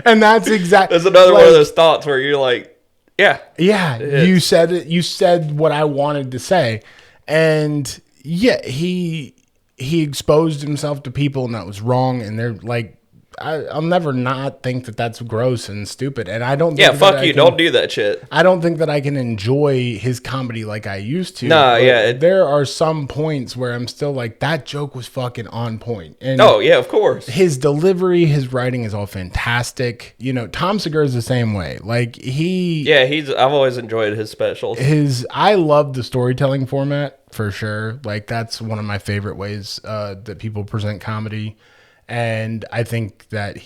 And that's exactly. There's another one of those thoughts where you're like, yeah. You said it. You said what I wanted to say. And yeah, he exposed himself to people, and that was wrong. And they're like, I'll never not think that that's gross and stupid. And I don't think Yeah, fuck you. Don't do that shit. I don't think that I can enjoy his comedy like I used to. Nah, But yeah, there are some points where I'm still like, that joke was fucking on point. And Oh, yeah, of course. his delivery, his writing is all fantastic. You know, Tom Segura is the same way. Like, Yeah, I've always enjoyed his specials. I love the storytelling format for sure. Like, that's one of my favorite ways that people present comedy. And I think that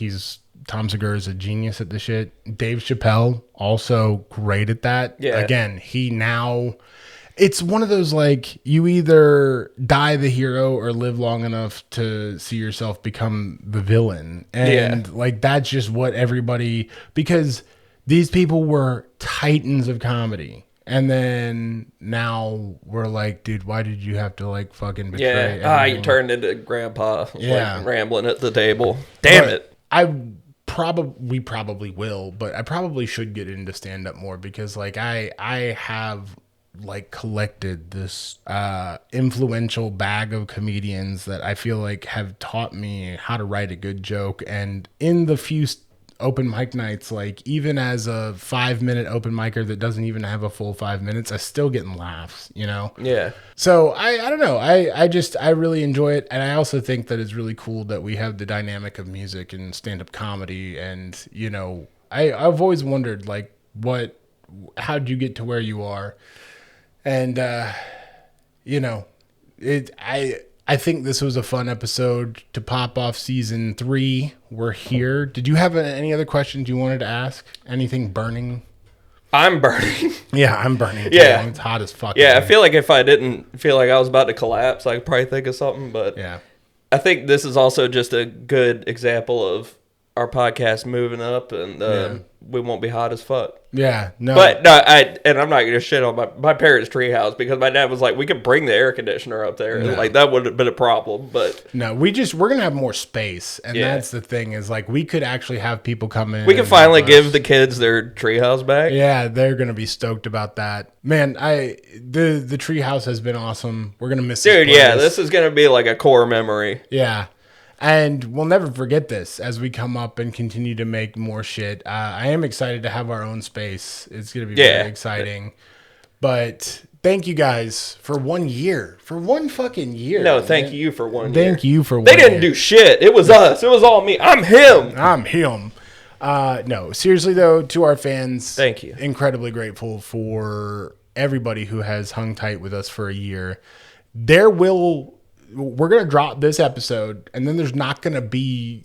Tom Segura is a genius at the shit. Dave Chappelle, also great at that. Yeah. Again, it's one of those, like, you either die the hero or live long enough to see yourself become the villain. And like, that's just what everybody, because these people were titans of comedy. And then now we're like, dude, why did you have to like fucking betray? Yeah, you turned into grandpa, like rambling at the table. Damn it. We probably will, but I probably should get into stand up more, because like I have like collected this influential bag of comedians that I feel like have taught me how to write a good joke. And in the few open mic nights, like, even as a 5-minute open micer that doesn't even have a full 5 minutes, I still getting laughs, you know? Yeah. So I don't know. I really enjoy it. And I also think that it's really cool that we have the dynamic of music and stand-up comedy. And, you know, I've always wondered, like, how'd you get to where you are? And, you know, I think this was a fun episode to pop off season 3. We're here. Did you have any other questions you wanted to ask? Anything burning? I'm burning. Yeah, I'm burning. Yeah. Too. It's hot as fuck. Yeah, I feel like if I didn't feel like I was about to collapse, I could probably think of something. But yeah, I think this is also just a good example of our podcast moving up, and we won't be hot as fuck. Yeah, no. But no, I'm not gonna shit on my parents' treehouse, because my dad was like, we could bring the air conditioner up there, and like that would have been a problem. But no, we're gonna have more space, and that's the thing, is like, we could actually have people come in. We can finally give the kids their treehouse back. Yeah, they're gonna be stoked about that. Man, the treehouse has been awesome. We're gonna miss Dude, this place. this is gonna be like a core memory. Yeah. And we'll never forget this as we come up and continue to make more shit. I am excited to have our own space. It's going to be very exciting. But thank you guys for 1 year. For 1 fucking year. No, thank you for 1 year. Thank you for 1 They year. didn't do shit. It was us. It was all me. I'm him. I'm him. No, seriously though, to our fans, Thank you. Incredibly grateful for everybody who has hung tight with us for a year. We're going to drop this episode, and then there's not going to be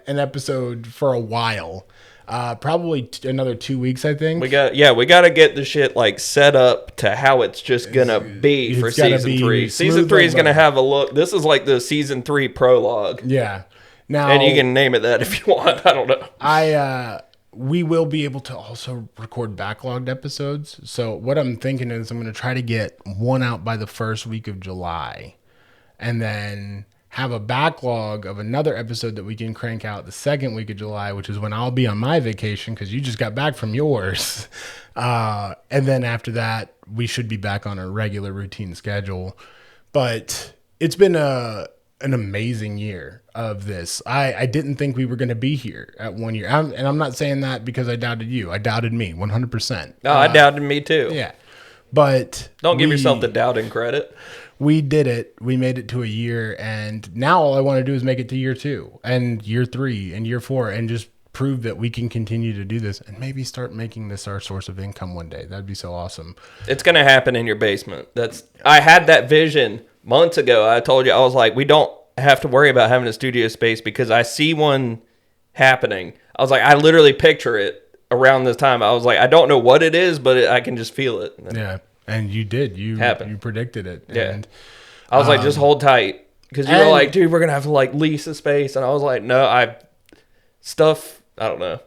an episode for a while. Probably another 2 weeks, I think. We got to get the shit like set up to how it's just gonna be for season 3. Season 3 is gonna have a look. This is like the season 3 prologue. Yeah. Now, and you can name it that if you want. I don't know. We will be able to also record backlogged episodes. So what I'm thinking is I'm going to try to get one out by the first week of July, and then have a backlog of another episode that we can crank out the second week of July, which is when I'll be on my vacation because you just got back from yours. And then after that, we should be back on a regular routine schedule. But it's been an amazing year of this. I didn't think we were going to be here at 1 year. And I'm not saying that because I doubted you. I doubted me 100%. No, I doubted me too. Yeah. But don't give yourself the doubting credit. We did it. We made it to a year, and now all I want to do is make it to year 2 and year 3 and year 4 and just prove that we can continue to do this and maybe start making this our source of income one day. That'd be so awesome. It's going to happen in your basement. I had that vision months ago. I told you, I was like, we don't have to worry about having a studio space because I see one happening. I was like, I literally picture it around this time. I was like, I don't know what it is, but I can just feel it. Yeah. And you did. You predicted it. Yeah. And I was like, just hold tight. Because you were like, dude, we're going to have to like lease a space. And I was like, no, I don't know.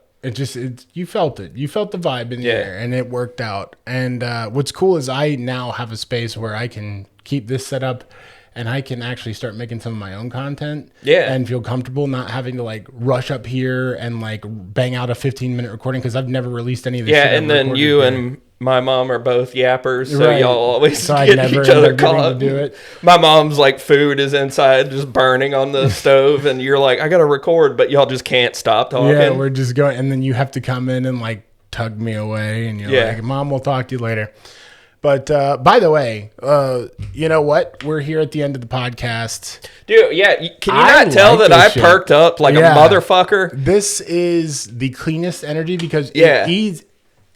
You felt it. You felt the vibe in the air, and it worked out. And what's cool is I now have a space where I can keep this set up, and I can actually start making some of my own content. Yeah. And feel comfortable not having to like rush up here and like bang out a 15-minute recording because I've never released any of this. Yeah, and then you and my mom are both yappers, so right. y'all always so get each other caught. To do it. My mom's like food is inside just burning on the stove, and you're like, I gotta record, but y'all just can't stop talking. Yeah, we're just going, and then you have to come in and like tug me away, and you're like, Mom, we'll talk to you later. But by the way, you know what? We're here at the end of the podcast. Dude, yeah. Can you not tell that I perked up like a motherfucker? This is the cleanest energy because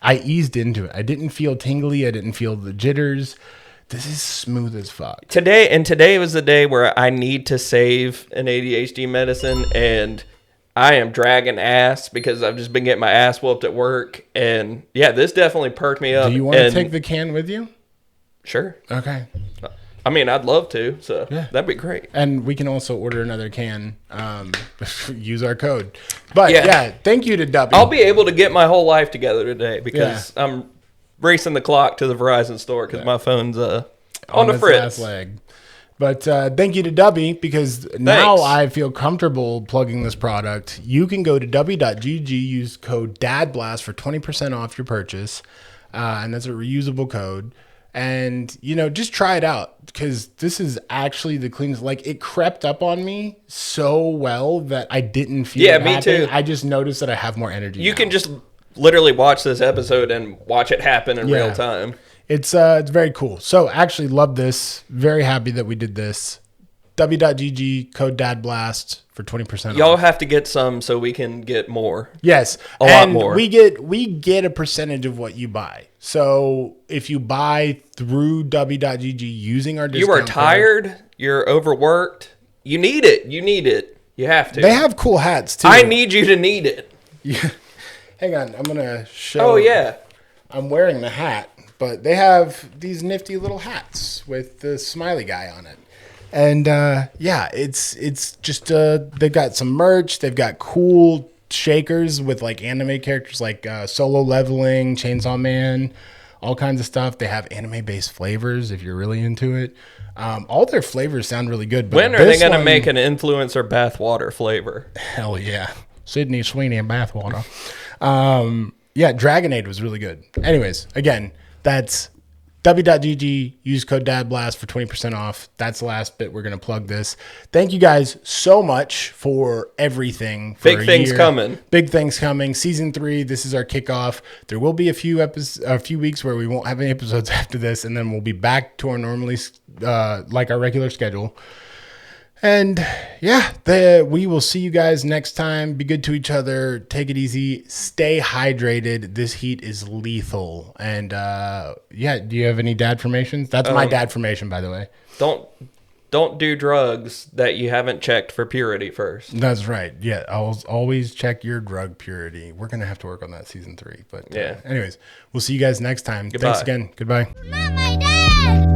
I eased into it. I didn't feel tingly. I didn't feel the jitters. This is smooth as fuck. Today was the day where I need to save an ADHD medicine, and I am dragging ass because I've just been getting my ass whooped at work. And yeah, this definitely perked me up. Do you want to take the can with you? Sure. Okay. I mean, I'd love to, so that'd be great. And we can also order another can, use our code. But yeah, thank you to Dubby. I'll be able to get my whole life together today because I'm racing the clock to the Verizon store because my phone's on the fritz. Last leg. But thank you to Dubby because now I feel comfortable plugging this product. You can go to dubby.gg, use code DADBLAST for 20% off your purchase. And that's a reusable code. And, just try it out because this is actually the cleanest. Like, it crept up on me so well that I didn't feel it me too. I just noticed that I have more energy. You can just literally watch this episode and watch it happen in real time. It's very cool. So, actually love this. Very happy that we did this. W.GG, code DADBLAST for 20% off. Y'all have to get some so we can get more. Yes. A lot more. We get a percentage of what you buy. So if you buy through W.GG using our discount you are tired, you're overworked, you need it. You have to. They have cool hats too. I need you to need it. Yeah. Hang on, I'm going to show. Oh, yeah. I'm wearing the hat, but they have these nifty little hats with the smiley guy on it. And it's just they've got some merch. They've got cool shakers with like anime characters like Solo Leveling, Chainsaw Man, all kinds of stuff. They have anime-based flavors if you're really into it. All their flavors sound really good. But when are they going to make an influencer bathwater flavor? Hell yeah. Sydney Sweeney and bathwater. Dragonade was really good. Anyways, again, that's W.GG, use code DADBLAST for 20% off. That's the last bit. We're going to plug this. Thank you guys so much for everything. For Big things coming. Big things coming. Season 3, this is our kickoff. There will be a few weeks where we won't have any episodes after this, and then we'll be back to our normally, like our regular schedule. And yeah, we will see you guys next time. Be good to each other. Take it easy. Stay hydrated. This heat is lethal. And yeah, do you have any dad formations? That's my dad formation, by the way. Don't do drugs that you haven't checked for purity first. That's right. Yeah, always check your drug purity. We're gonna have to work on that season 3. But yeah. Anyways, we'll see you guys next time. Goodbye. Thanks again. Goodbye. Not my dad!